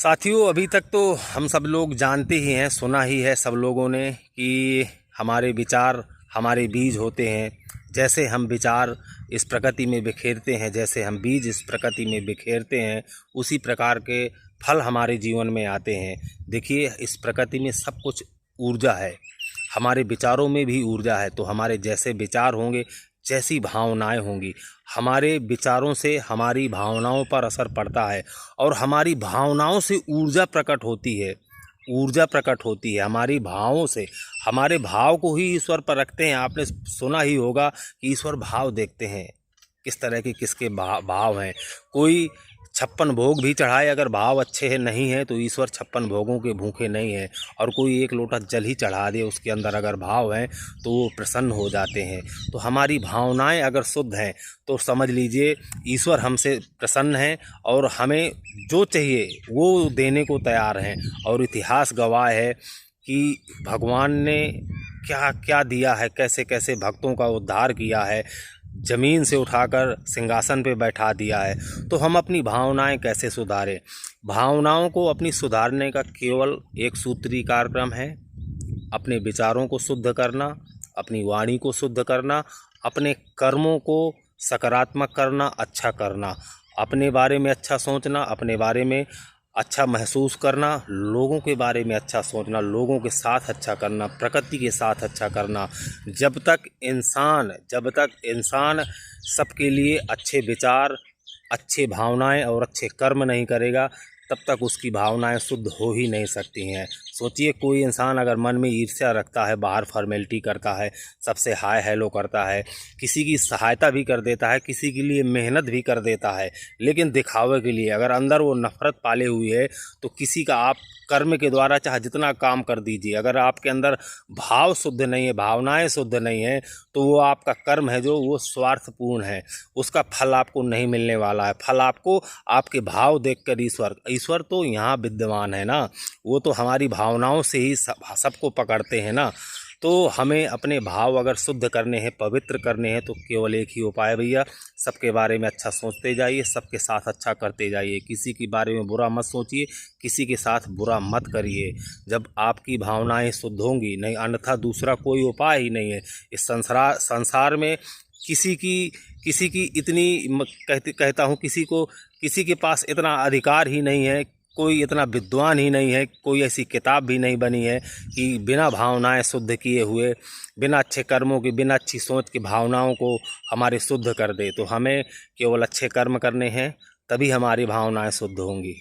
साथियों, अभी तक तो हम सब लोग जानते ही हैं, सुना ही है सब लोगों ने कि हमारे विचार हमारे बीज होते हैं। जैसे हम विचार इस प्रकृति में बिखेरते हैं, जैसे हम बीज इस प्रकृति में बिखेरते हैं, उसी प्रकार के फल हमारे जीवन में आते हैं। देखिए, इस प्रकृति में सब कुछ ऊर्जा है, हमारे विचारों में भी ऊर्जा है। तो हमारे जैसे विचार होंगे, जैसी भावनाएं होंगी, हमारे विचारों से हमारी भावनाओं पर असर पड़ता है और हमारी भावनाओं से ऊर्जा प्रकट होती है। ऊर्जा प्रकट होती है हमारी भावों से। हमारे भाव को ही ईश्वर पर रखते हैं। आपने सुना ही होगा कि ईश्वर भाव देखते हैं, किस तरह के किसके भाव हैं। कोई 56 भोग भी चढ़ाए, अगर भाव अच्छे हैं नहीं हैं तो ईश्वर 56 भोगों के भूखे नहीं हैं। और कोई एक लोटा जल ही चढ़ा दे, उसके अंदर अगर भाव हैं तो वो प्रसन्न हो जाते हैं। तो हमारी भावनाएं अगर शुद्ध हैं तो समझ लीजिए ईश्वर हमसे प्रसन्न हैं और हमें जो चाहिए वो देने को तैयार हैं। और इतिहास गवाह है कि भगवान ने क्या क्या दिया है, कैसे कैसे भक्तों का उद्धार किया है, ज़मीन से उठाकर सिंहासन पे बैठा दिया है। तो हम अपनी भावनाएं कैसे सुधारें? भावनाओं को अपनी सुधारने का केवल एक सूत्री कार्यक्रम है। अपने विचारों को शुद्ध करना, अपनी वाणी को शुद्ध करना, अपने कर्मों को सकारात्मक करना, अच्छा करना, अपने बारे में अच्छा सोचना, अपने बारे में अच्छा महसूस करना, लोगों के बारे में अच्छा सोचना, लोगों के साथ अच्छा करना, प्रकृति के साथ अच्छा करना। जब तक इंसान सबके लिए अच्छे विचार, अच्छे भावनाएं और अच्छे कर्म नहीं करेगा, तब तक उसकी भावनाएं शुद्ध हो ही नहीं सकती हैं। सोचिए, कोई इंसान अगर मन में ईर्ष्या रखता है, बाहर फॉर्मेलिटी करता है, सबसे हाय हेलो करता है, किसी की सहायता भी कर देता है, किसी के लिए मेहनत भी कर देता है, लेकिन दिखावे के लिए, अगर अंदर वो नफरत पाले हुई है तो किसी का आप कर्म के द्वारा चाहे जितना काम कर दीजिए, अगर आपके अंदर भाव शुद्ध नहीं है, भावनाएं शुद्ध नहीं है, तो वो आपका कर्म है जो वो स्वार्थपूर्ण है, उसका फल आपको नहीं मिलने वाला है। फल आपको आपके भाव देखकर ईश्वर तो यहाँ विद्यमान है ना, वो तो हमारी भावनाओं से ही सबको पकड़ते हैं ना। तो हमें अपने भाव अगर शुद्ध करने हैं, पवित्र करने हैं, तो केवल एक ही उपाय भैया, सबके बारे में अच्छा सोचते जाइए, सबके साथ अच्छा करते जाइए, किसी के बारे में बुरा मत सोचिए, किसी के साथ बुरा मत करिए। जब आपकी भावनाएं शुद्ध होंगी, नहीं अन्यथा दूसरा कोई उपाय ही नहीं है। इस संसार में किसी की इतनी कहता हूँ, किसी के पास इतना अधिकार ही नहीं है, कोई इतना विद्वान ही नहीं है, कोई ऐसी किताब भी नहीं बनी है कि बिना भावनाएं शुद्ध किए हुए, बिना अच्छे कर्मों के, बिना अच्छी सोच की भावनाओं को हमारे शुद्ध कर दे। तो हमें केवल अच्छे कर्म करने हैं, तभी हमारी भावनाएं शुद्ध होंगी।